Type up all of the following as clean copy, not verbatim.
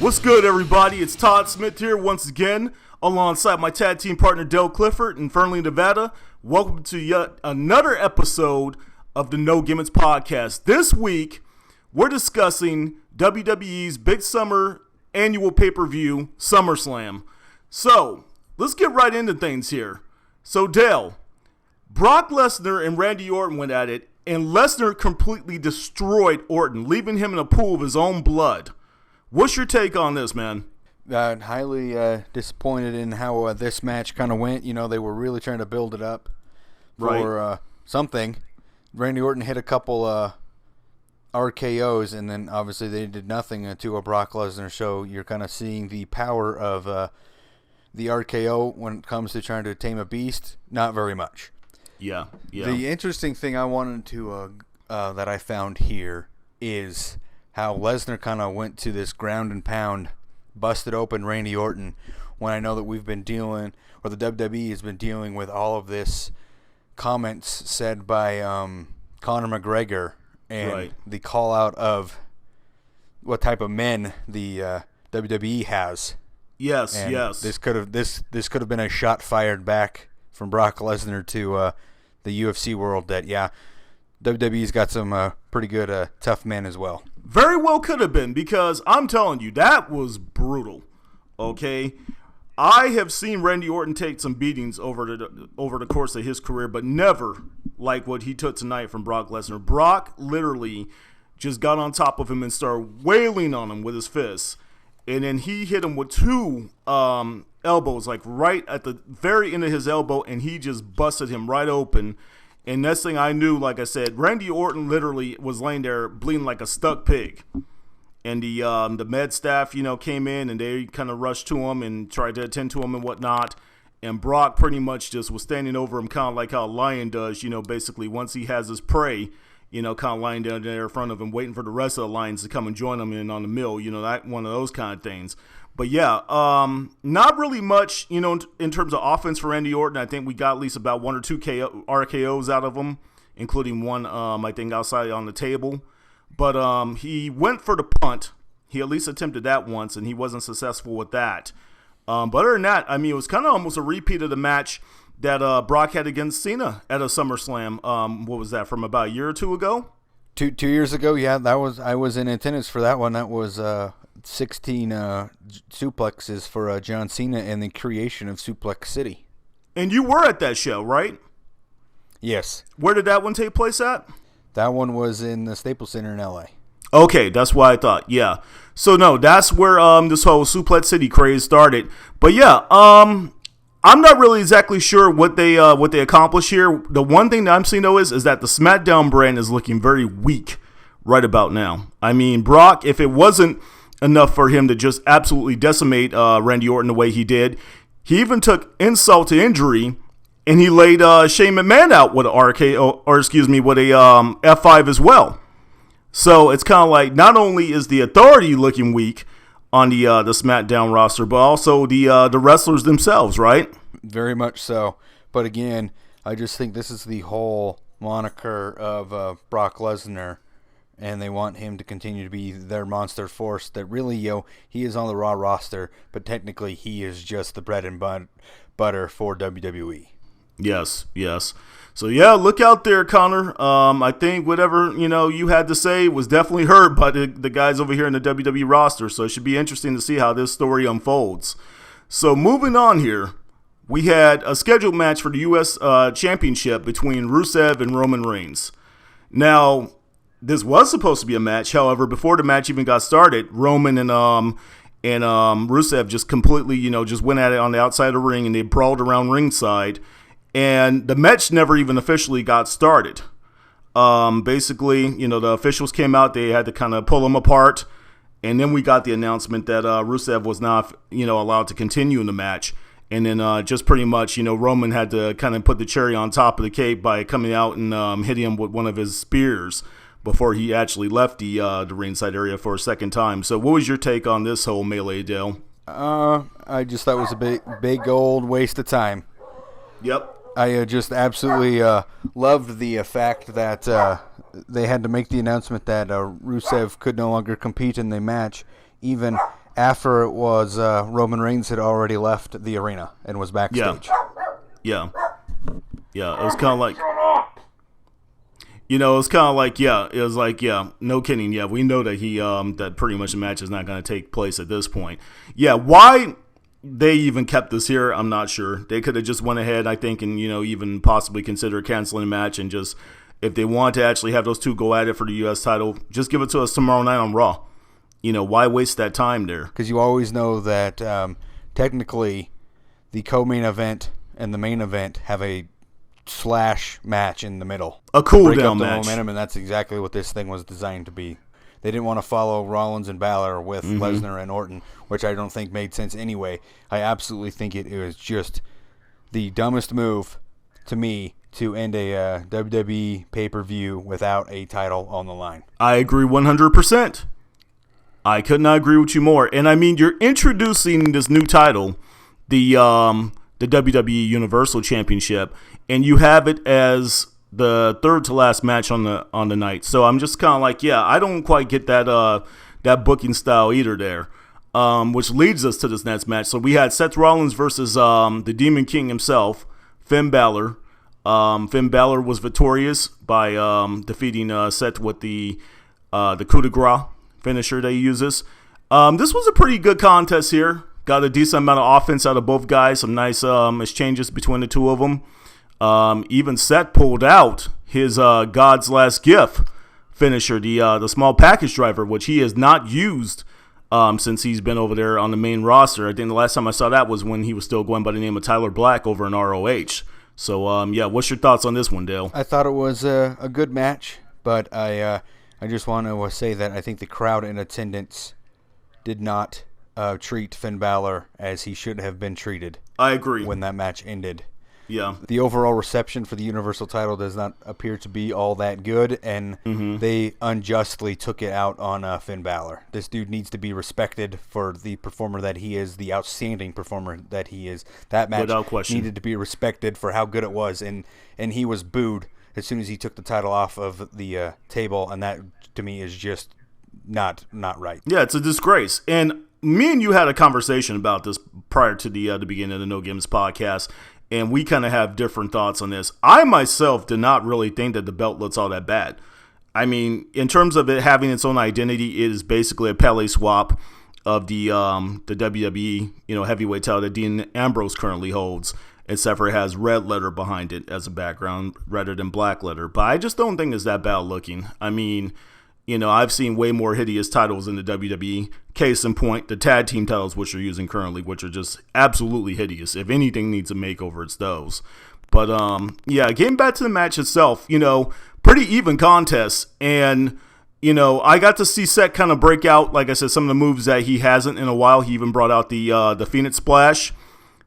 What's good, everybody? It's Todd Smith here once again, alongside my tag team partner Dale Clifford in Fernley, Nevada. Welcome to yet another episode of the No Gimmicks podcast. This week, we're discussing WWE's big summer annual pay-per-view, SummerSlam. So, let's get right into things here. So, Dale, Brock Lesnar and Randy Orton went at it, and Lesnar completely destroyed Orton, leaving him in a pool of his own blood. What's your take on this, man? Highly disappointed in how this match kind of went. You know, they were really trying to build it up for something. Randy Orton hit a couple RKOs, and then obviously they did nothing to a Brock Lesnar show. You're kind of seeing the power of the RKO when it comes to trying to tame a beast. Not very much. Yeah. The interesting thing I wanted to that I found here is how Lesnar kind of went to this ground and pound, busted open Randy Orton, when I know that we've been dealing, or the WWE has been dealing with all of this comments said by Conor McGregor and the call out of what type of men the WWE has. Yes. This could have been a shot fired back from Brock Lesnar to the UFC world that WWE's got some pretty good tough men as well. Very well could have been, because I'm telling you, that was brutal. Okay, I have seen Randy Orton take some beatings over the course of his career, but never like what he took tonight from Brock Lesnar. Brock literally just got on top of him and started wailing on him with his fists, and then he hit him with two elbows, like right at the very end of his elbow, and he just busted him right open. And next thing I knew, like I said, Randy Orton literally was laying there bleeding like a stuck pig. And the med staff, came in and they kind of rushed to him and tried to attend to him and whatnot. And Brock pretty much just was standing over him, kind of like how a lion does, basically once he has his prey, kind of lying down there in front of him, waiting for the rest of the lions to come and join him in on the mill, that one of those kind of things. But not really much, in terms of offense for Randy Orton. I think we got at least about one or two RKOs out of him, including one, I think, outside on the table. But he went for the punt. He at least attempted that once, and he wasn't successful with that. But other than that, it was kind of almost a repeat of the match that Brock had against Cena at a SummerSlam. What was that, from about a year or two ago? Two years ago, I was in attendance for that one. That was 16 suplexes for John Cena and the creation of Suplex City. And you were at that show, right? Yes. Where did that one take place at? That one was in the Staples Center in L.A. Okay, that's why I thought, yeah. So, no, that's where this whole Suplex City craze started. But, I'm not really exactly sure what they accomplish here. The one thing that I'm seeing, though, is that the SmackDown brand is looking very weak right about now. Brock, if it wasn't enough for him to just absolutely decimate Randy Orton the way he did, he even took insult to injury, and he laid Shane McMahon out with an RKO, or excuse me, with a F5 as well. So it's kind of like, not only is the Authority looking weak on the SmackDown roster, but also the wrestlers themselves, right? Very much so. But again, I just think this is the whole moniker of Brock Lesnar, and they want him to continue to be their monster force that really, he is on the Raw roster, but technically he is just the bread and butter for WWE. Yes. So, look out there, Connor. I think whatever, you had to say was definitely heard by the guys over here in the WWE roster, so it should be interesting to see how this story unfolds. So, moving on here, we had a scheduled match for the U.S. Championship between Rusev and Roman Reigns. Now, this was supposed to be a match. However, before the match even got started, Roman and Rusev just completely, just went at it on the outside of the ring, and they brawled around ringside. And the match never even officially got started. Basically, the officials came out. They had to kind of pull them apart. And then we got the announcement that Rusev was not, allowed to continue in the match. And then just pretty much, Roman had to kind of put the cherry on top of the cake by coming out and hitting him with one of his spears before he actually left the ringside area for a second time. So what was your take on this whole melee, Dale? I just thought it was a big old waste of time. Yep. I just absolutely loved the fact that they had to make the announcement that Rusev could no longer compete in the match, even after it was Roman Reigns had already left the arena and was backstage. Yeah. It was kind of like, it was like, no kidding. Yeah, we know that that pretty much the match is not going to take place at this point. Yeah, why they even kept this here, I'm not sure. They could have just went ahead, I think, and, even possibly consider canceling the match and just, if they want to actually have those two go at it for the U.S. title, just give it to us tomorrow night on Raw. Why waste that time there? Because you always know that technically the co-main event and the main event have a slash match in the middle. A cool break down up the match. Momentum, and that's exactly what this thing was designed to be. They didn't want to follow Rollins and Balor with Lesnar and Orton, which I don't think made sense anyway. I absolutely think it was just the dumbest move to me to end a WWE pay-per-view without a title on the line. I agree 100%. I could not agree with you more. And I mean, you're introducing this new title, the WWE Universal Championship, and you have it as the third to last match on the night. So I'm just kind of like, I don't quite get that booking style either there. Which leads us to this next match. So we had Seth Rollins versus the Demon King himself, Finn Balor. Finn Balor was victorious by defeating Seth with the coup de grace finisher that he uses. This was a pretty good contest here. Got a decent amount of offense out of both guys. Some nice exchanges between the two of them. Even Seth pulled out his God's Last Gift finisher, the small package driver, which he has not used since he's been over there on the main roster. I think the last time I saw that was when he was still going by the name of Tyler Black over in ROH. So, what's your thoughts on this one, Dale? I thought it was a good match, but I just want to say that I think the crowd in attendance did not treat Finn Balor as he should have been treated. I agree. When that match ended. Yeah. The overall reception for the Universal title does not appear to be all that good, and they unjustly took it out on Finn Balor. This dude needs to be respected for the performer that he is, the outstanding performer that he is. That match needed to be respected for how good it was, and he was booed as soon as he took the title off of the table, and that, to me, is just not right. Yeah, it's a disgrace. And me and you had a conversation about this prior to the beginning of the No Games podcast, and we kind of have different thoughts on this. I myself did not really think that the belt looks all that bad. I mean, in terms of it having its own identity, it is basically a Pele swap of the WWE heavyweight title that Dean Ambrose currently holds, except for it has red letter behind it as a background rather than black letter. But I just don't think it's that bad looking. I mean, I've seen way more hideous titles in the WWE. Case in point, the tag team titles, which they're using currently, which are just absolutely hideous. If anything needs a makeover, it's those. But, getting back to the match itself, pretty even contest. And, I got to see Seth kind of break out, like I said, some of the moves that he hasn't in a while. He even brought out the Phoenix Splash,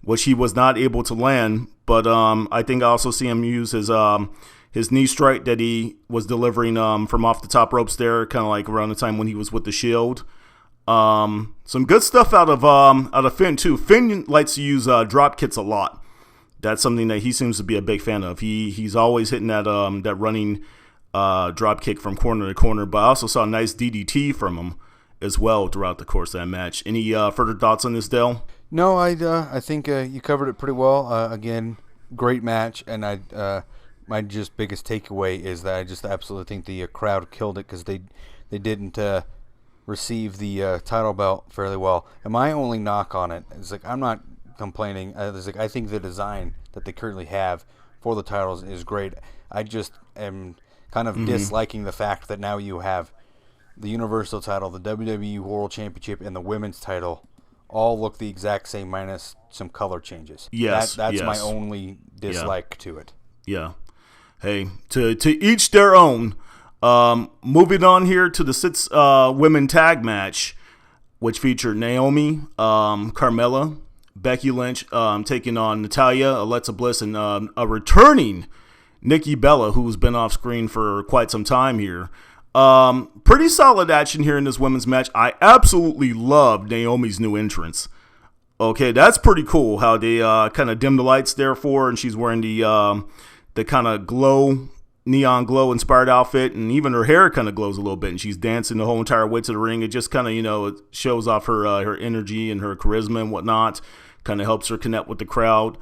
which he was not able to land. But I think I also see him use his knee strike that he was delivering from off the top ropes there, kind of like around the time when he was with the Shield. Some good stuff out of Finn too. Finn likes to use drop kicks a lot. That's something that he seems to be a big fan of. He's always hitting that running drop kick from corner to corner. But I also saw a nice DDT from him as well throughout the course of that match. Any further thoughts on this, Dale? No, I think you covered it pretty well. Again, great match, and my just biggest takeaway is that I just absolutely think the crowd killed it because they didn't receive the title belt fairly well. And my only knock on it is I'm not complaining. I think the design that they currently have for the titles is great. I just am kind of disliking the fact that now you have the Universal title, the WWE World Championship, and the Women's title all look the exact same minus some color changes. Yes, that's my only dislike to it. Yeah. Hey, to each their own. Moving on here to the 6 women tag match, which featured Naomi, Carmella, Becky Lynch taking on Natalya, Alexa Bliss, and a returning Nikki Bella, who's been off screen for quite some time here. Pretty solid action here in this women's match. I absolutely love Naomi's new entrance. Okay, that's pretty cool how they kind of dim the lights there for her, and she's wearing the kind of glow neon glow inspired outfit, and even her hair kind of glows a little bit, and she's dancing the whole entire way to the ring. It just kind of, it shows off her energy and her charisma and whatnot. Kind of helps her connect with the crowd.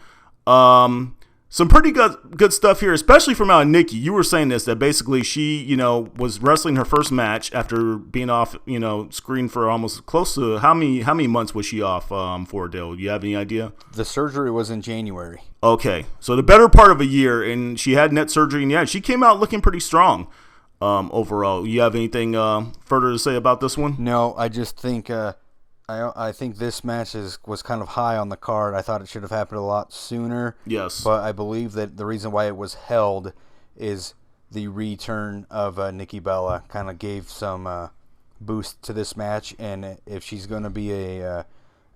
Some pretty good stuff here, especially from Nikki. You were saying this, that basically she, was wrestling her first match after being off, screen for almost close to how many months was she off for, Dale? Do you have any idea? The surgery was in January. Okay, so the better part of a year, and she had net surgery, and yeah, she came out looking pretty strong overall. You have anything further to say about this one? No, I just think I think this match was kind of high on the card. I thought it should have happened a lot sooner. Yes. But I believe that the reason why it was held is the return of Nikki Bella kind of gave some boost to this match, and if she's going to be a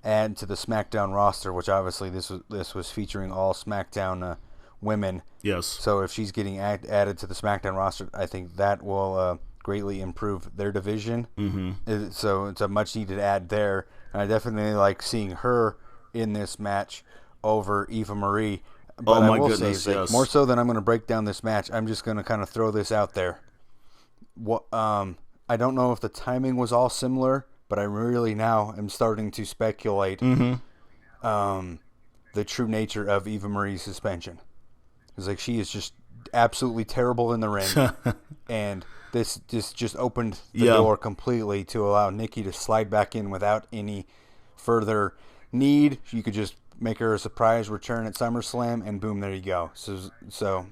add to the SmackDown roster, which obviously this was featuring all SmackDown women. Yes. So if she's getting added to the SmackDown roster, I think that will greatly improve their division. Mm-hmm. So it's a much needed add there, and I definitely like seeing her in this match over Eva Marie. But I will say, yes. More so than I'm going to break down this match, I'm just going to kind of throw this out there. I don't know if the timing was all similar, but I really now am starting to speculate the true nature of Eva Marie's suspension. It's like she is just absolutely terrible in the ring, and this just opened the door completely to allow Nikki to slide back in without any further need. You could just make her a surprise return at SummerSlam, and boom, there you go. So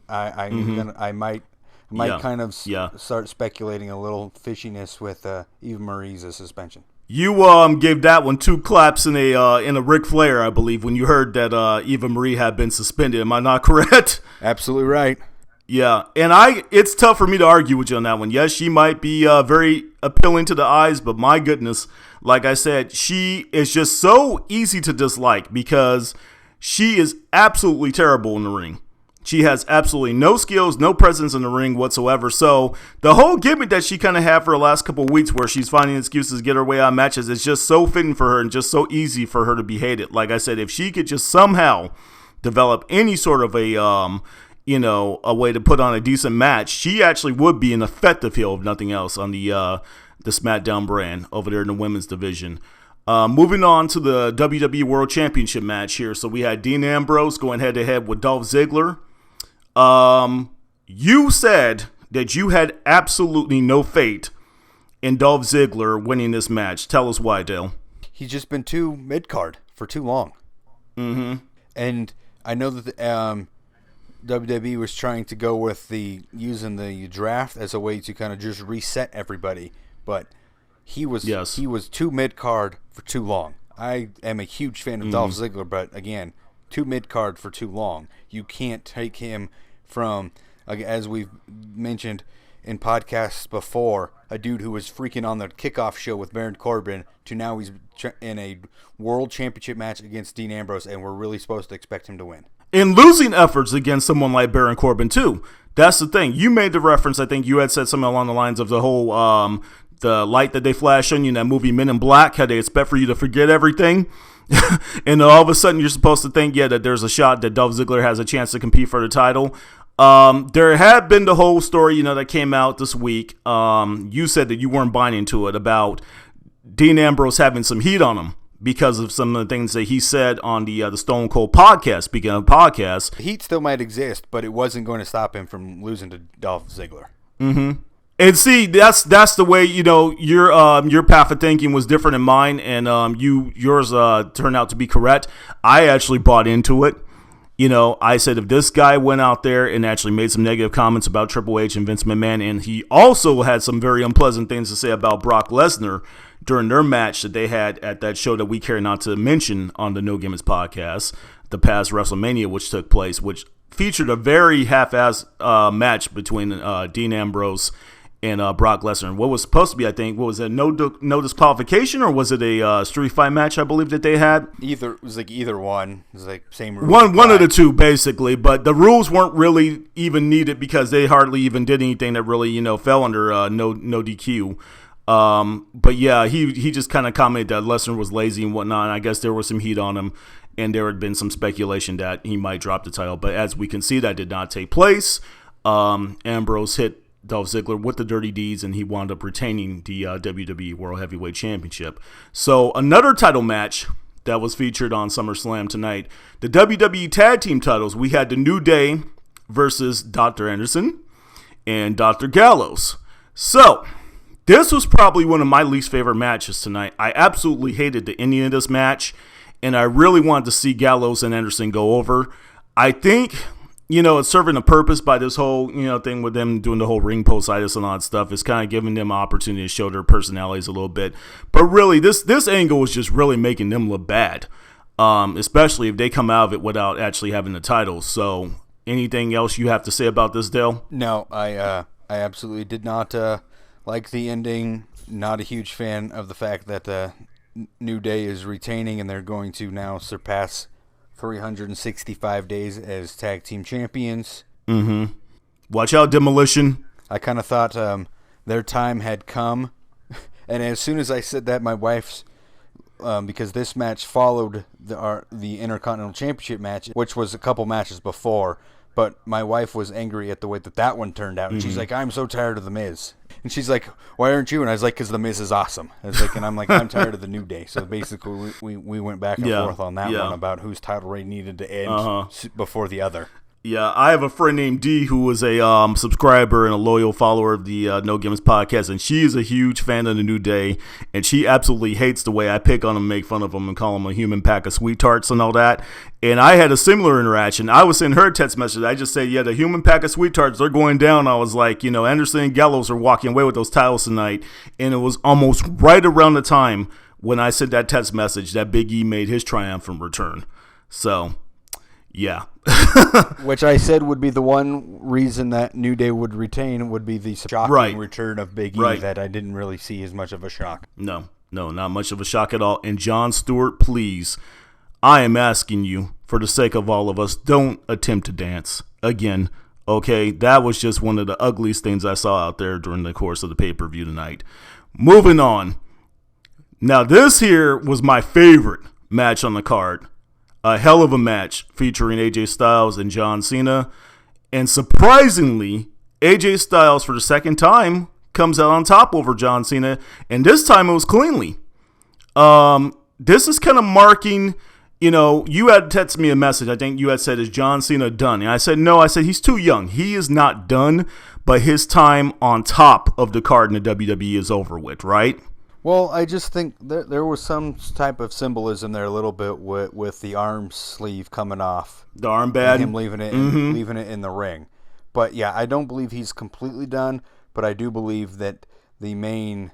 I might kind of start speculating a little fishiness with Eva Marie's suspension. You gave that one 2 claps in a Ric Flair, I believe, when you heard that Eva Marie had been suspended. Am I not correct? Absolutely right. Yeah, and it's tough for me to argue with you on that one. Yes, she might be very appealing to the eyes, but my goodness, like I said, she is just so easy to dislike because she is absolutely terrible in the ring. She has absolutely no skills, no presence in the ring whatsoever. So the whole gimmick that she kind of had for the last couple of weeks where she's finding excuses to get her way out of matches is just so fitting for her and just so easy for her to be hated. Like I said, if she could just somehow develop any sort of a way to put on a decent match, she actually would be an effective heel, if nothing else, on the SmackDown brand over there in the women's division. Moving on to the WWE World Championship match here. So we had Dean Ambrose going head-to-head with Dolph Ziggler. You said that you had absolutely no faith in Dolph Ziggler winning this match. Tell us why, Dale. He's just been too mid-card for too long. Mm-hmm. And I know that WWE was trying to go with using the draft as a way to kind of just reset everybody, but he was too mid-card for too long. I am a huge fan of Dolph Ziggler, but again, too mid-card for too long. You can't take him from, as we've mentioned in podcasts before, a dude who was freaking on the kickoff show with Baron Corbin to now he's in a world championship match against Dean Ambrose, and we're really supposed to expect him to win. In losing efforts against someone like Baron Corbin, too. That's the thing. You made the reference, I think you had said something along the lines of the whole, the light that they flash on you in that movie Men in Black, how they expect for you to forget everything. And all of a sudden you're supposed to think, that there's a shot that Dolph Ziggler has a chance to compete for the title. There had been the whole story, that came out this week. You said that you weren't buying into it about Dean Ambrose having some heat on him because of some of the things that he said on the Stone Cold podcast. Speaking of podcasts, heat still might exist, but it wasn't going to stop him from losing to Dolph Ziggler. Mm-hmm. And see, that's the way, your path of thinking was different than mine, and yours turned out to be correct. I actually bought into it. I said if this guy went out there and actually made some negative comments about Triple H and Vince McMahon, and he also had some very unpleasant things to say about Brock Lesnar during their match that they had at that show that we care not to mention on the No Gimmicks podcast, the past WrestleMania, which took place, which featured a very half-ass match between Dean Ambrose and Brock Lesnar. What was supposed to be, I think, what was it, no disqualification, or was it a street fight match, I believe, that they had? It was like either one. It was like same rules. One of the two, basically. But the rules weren't really even needed because they hardly even did anything that really, fell under no DQ. But yeah, he just kind of commented that Lesnar was lazy and whatnot. And I guess there was some heat on him, and there had been some speculation that he might drop the title. But as we can see, that did not take place. Ambrose hit Dolph Ziggler with the Dirty Deeds, and he wound up retaining the WWE World Heavyweight Championship. So another title match that was featured on SummerSlam tonight. The WWE Tag Team titles, we had the New Day versus Dr. Anderson and Dr. Gallows. So this was probably one of my least favorite matches tonight. I absolutely hated the ending of this match, and I really wanted to see Gallows and Anderson go over. I think, it's serving a purpose by this whole, thing with them doing the whole ring post-itis and all that stuff. It's kind of giving them an opportunity to show their personalities a little bit. But really, this angle was just really making them look bad, especially if they come out of it without actually having the title. So anything else you have to say about this, Dale? No, I absolutely did not like the ending. Not a huge fan of the fact that New Day is retaining and they're going to now surpass 365 days as tag team champions. Mm-hmm. Watch out, Demolition. I kind of thought their time had come. And as soon as I said that, my wife's, because this match followed the Intercontinental Championship match, which was a couple matches before, but my wife was angry at the way that one turned out. And she's like, I'm so tired of The Miz. And she's like, why aren't you? And I was like, because The Miz is awesome. And I'm like, I'm tired of the New Day. So basically, we went back and forth on that one about whose title reign needed to end before the other. Yeah, I have a friend named Dee who was a subscriber and a loyal follower of the No Gimmicks podcast, and she is a huge fan of the New Day, and she absolutely hates the way I pick on him, make fun of him, and call him a human pack of sweet tarts and all that. And I had a similar interaction. I was sending her a text message. I just said, yeah, the human pack of sweet tarts, they're going down. I was like, Anderson and Gallows are walking away with those titles tonight, and it was almost right around the time when I sent that text message that Big E made his triumphant return. So, yeah. Which I said would be the one reason that New Day would retain would be the shocking return of Big E that I didn't really see as much of a shock. No, not much of a shock at all. And Jon Stewart, please, I am asking you, for the sake of all of us, don't attempt to dance again, okay? That was just one of the ugliest things I saw out there during the course of the pay-per-view tonight. Moving on. Now, this here was my favorite match on the card. A hell of a match featuring AJ Styles and John Cena. And surprisingly, AJ Styles, for the second time, comes out on top over John Cena. And this time it was cleanly. This is kind of marking, you had texted me a message. I think you had said, is John Cena done? And I said, no. I said, he's too young. He is not done, but his time on top of the card in the WWE is over with, right? Well, I just think there was some type of symbolism there a little bit with the arm sleeve coming off. The armband? And him leaving it in the ring. But, yeah, I don't believe he's completely done, but I do believe that the main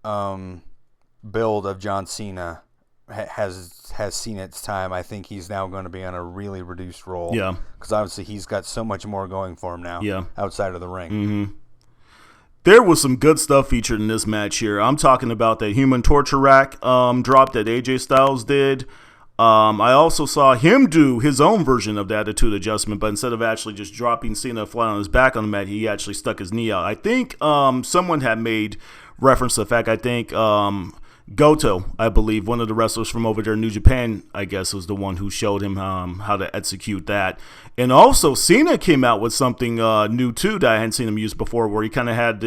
build of John Cena has seen its time. I think he's now going to be on a really reduced role. Yeah. Because, obviously, he's got so much more going for him now outside of the ring. Mm-hmm. There was some good stuff featured in this match here. I'm talking about that human torture rack drop that AJ Styles did. I also saw him do his own version of the attitude adjustment, but instead of actually just dropping Cena flat on his back on the mat, he actually stuck his knee out. I think someone had made reference to the fact, I think Goto, I believe, one of the wrestlers from over there in New Japan, I guess, was the one who showed him how to execute that. And also, Cena came out with something new, too, that I hadn't seen him use before, where he kind of had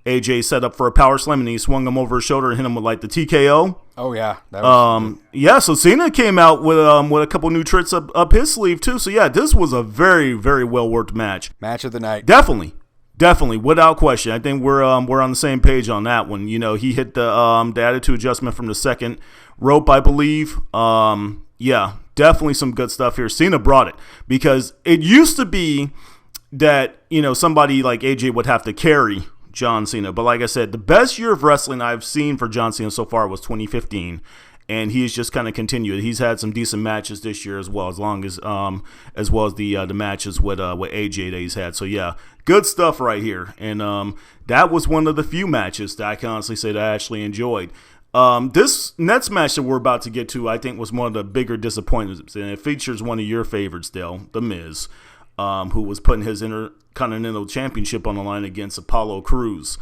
AJ set up for a power slam, and he swung him over his shoulder and hit him with, like, the TKO. Oh, yeah. That was yeah, so Cena came out with a couple new tricks up his sleeve, too. So, yeah, this was a very, very well-worked match. Match of the night. Definitely, without question. I think we're on the same page on that one. He hit the attitude adjustment from the second rope, I believe. Yeah, definitely some good stuff here. Cena brought it, because it used to be that somebody like AJ would have to carry John Cena. But like I said, the best year of wrestling I've seen for John Cena so far was 2015. And he's just kind of continued. He's had some decent matches this year as well as the matches with AJ that he's had. So yeah, good stuff right here. And that was one of the few matches that I can honestly say that I actually enjoyed. This next match that we're about to get to, I think, was one of the bigger disappointments, and it features one of your favorites, Dale, The Miz, who was putting his Intercontinental Championship on the line against Apollo Crews.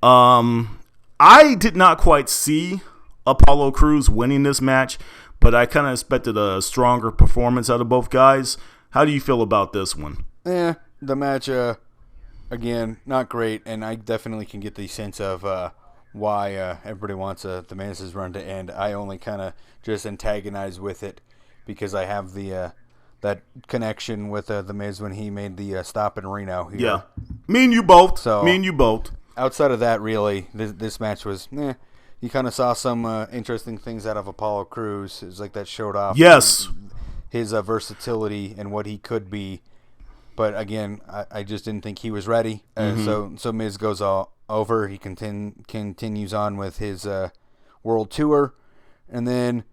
I did not quite see Apollo Crews winning this match, but I kind of expected a stronger performance out of both guys. How do you feel about this one? the match, again, not great, and I definitely can get the sense of why everybody wants the Miz's run to end. I only kind of just antagonize with it because I have the that connection with the Miz when he made the stop in Reno. Here. Yeah, me and you both. So, me and you both. Outside of that, really, this match was, you kind of saw some interesting things out of Apollo Crews. It was like that showed off his versatility and what he could be. But again, I just didn't think he was ready. So Miz goes over. He continues on with his world tour. And then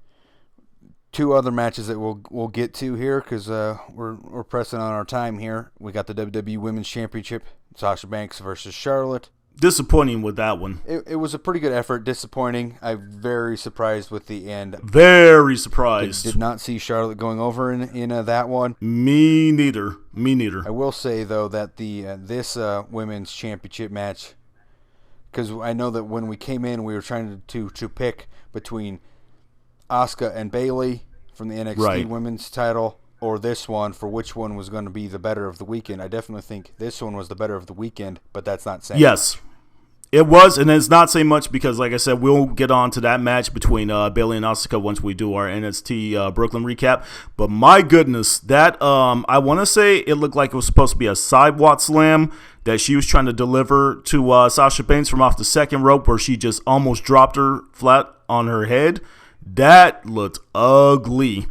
two other matches that we'll get to here because we're pressing on our time here. We got the WWE Women's Championship, Sasha Banks versus Charlotte. Disappointing with that one. It was a pretty good effort. Disappointing. I'm very surprised with the end. Very surprised. Did not see Charlotte going over in that one. Me neither. I will say though that the this women's championship match, because I know that when we came in, we were trying to pick between Asuka and Bayley from the NXT Women's title, or this one for which one was going to be the better of the weekend. I definitely think this one was the better of the weekend, but that's not saying. Yes, it was, and it's not saying much because, like I said, we'll get on to that match between Bayley and Asuka once we do our NXT Brooklyn recap. But my goodness, that I want to say it looked like it was supposed to be a sidewalk slam that she was trying to deliver to Sasha Banks from off the second rope where she just almost dropped her flat on her head. That looked ugly.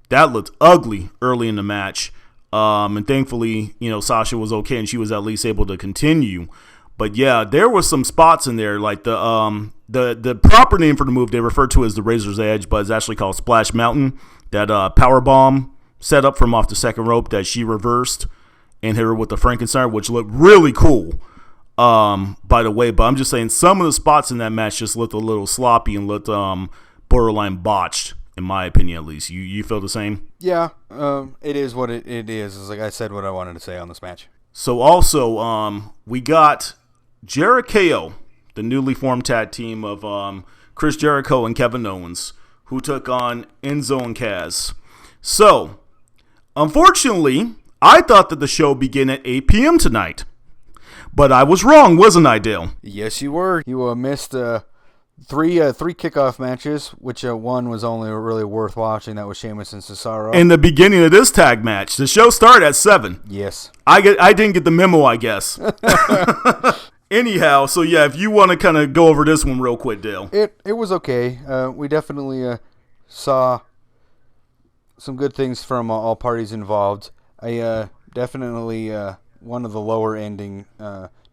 That looked ugly early in the match. And thankfully, Sasha was okay and she was at least able to continue. But yeah, there were some spots in there, like the proper name for the move they refer to as the Razor's Edge, but it's actually called Splash Mountain. That power bomb set up from off the second rope that she reversed and hit her with the Frankenstein, which looked really cool. By the way, but I'm just saying some of the spots in that match just looked a little sloppy and looked borderline botched, in my opinion at least. You feel the same? Yeah, it is what it is. It's like I said what I wanted to say on this match. So also, we got Jericho, the newly formed tag team of Chris Jericho and Kevin Owens, who took on Enzo and Cass. So, unfortunately, I thought that the show began at 8 p.m. tonight. But I was wrong, wasn't I, Dale? Yes, you were. You missed three kickoff matches, which one was only really worth watching. That was Sheamus and Cesaro. In the beginning of this tag match, the show started at 7. Yes. I didn't get the memo, I guess. Anyhow, so yeah, if you want to kind of go over this one real quick, Dale. It was okay. We definitely saw some good things from all parties involved. I definitely one of the lower ending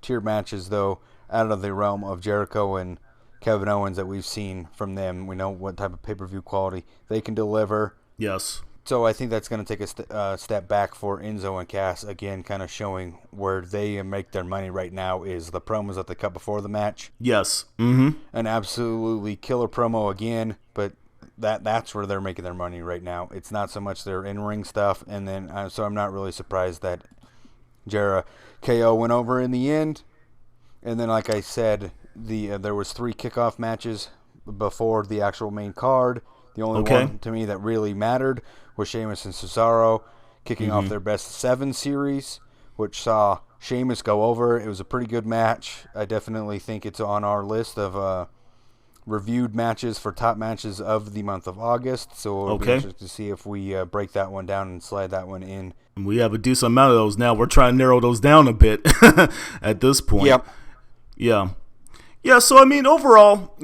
tier matches, though, out of the realm of Jericho and Kevin Owens that we've seen from them. We know what type of pay-per-view quality they can deliver. Yes. So I think that's going to take a step back for Enzo and Cass, again, kind of showing where they make their money right now is the promos that they cut before the match. Yes. Mm-hmm. An absolutely killer promo again, but that's where they're making their money right now. It's not so much their in-ring stuff, and then so I'm not really surprised that KO went over in the end. And then, like I said, there was 3 kickoff matches before the actual main card. The only one to me that really mattered was Sheamus and Cesaro kicking off their best 7 series, which saw Sheamus go over. It was a pretty good match. I definitely think it's on our list of reviewed matches for top matches of the month of August. So it'll be interesting to see if we break that one down and slide that one in. We have a decent amount of those now. We're trying to narrow those down a bit at this point. Yep. Yeah. Yeah, so, I mean, overall,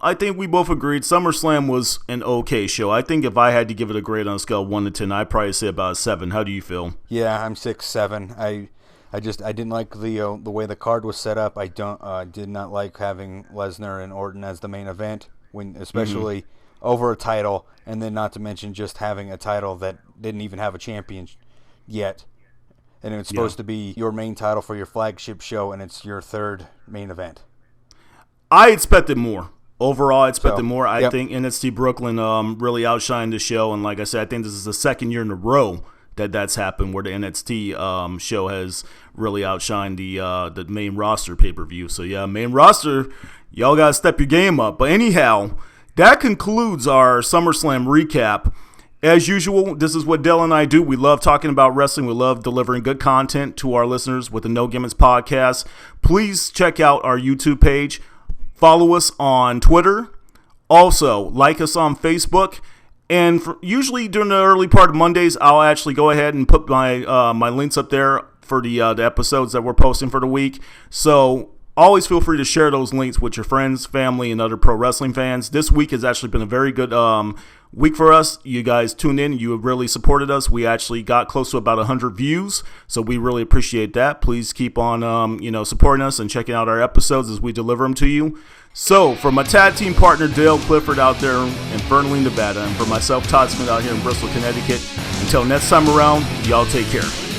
I think we both agreed SummerSlam was an okay show. I think if I had to give it a grade on a scale of 1 to 10, I'd probably say about a 7. How do you feel? Yeah, I'm 6-7. I didn't like the way the card was set up. I did not like having Lesnar and Orton as the main event, especially over a title, and then not to mention just having a title that didn't even have a champion yet. And it's supposed to be your main title for your flagship show, and it's your third main event. I expected more. Overall, I expected more. I think NXT Brooklyn really outshined the show, and like I said, I think this is the second year in a row that's happened where the NXT show has really outshined the main roster pay-per-view. So yeah, main roster, y'all gotta step your game up. But anyhow, that concludes our SummerSlam recap. As usual, this is what Dale and I do. We love talking about wrestling. We love delivering good content to our listeners with the No Gimmicks podcast. Please check out our YouTube page. Follow us on Twitter. Also, like us on Facebook. And usually during the early part of Mondays, I'll actually go ahead and put my my links up there for the episodes that we're posting for the week. So always feel free to share those links with your friends, family, and other pro wrestling fans. This week has actually been a very good week for us. You guys tuned in. You have really supported us. We actually got close to about 100 views, so we really appreciate that. Please keep on supporting us and checking out our episodes as we deliver them to you. So, for my tag team partner Dale Clifford out there in Fernley, Nevada, and for myself, Todd Smith, out here in Bristol, Connecticut, until next time around, y'all take care.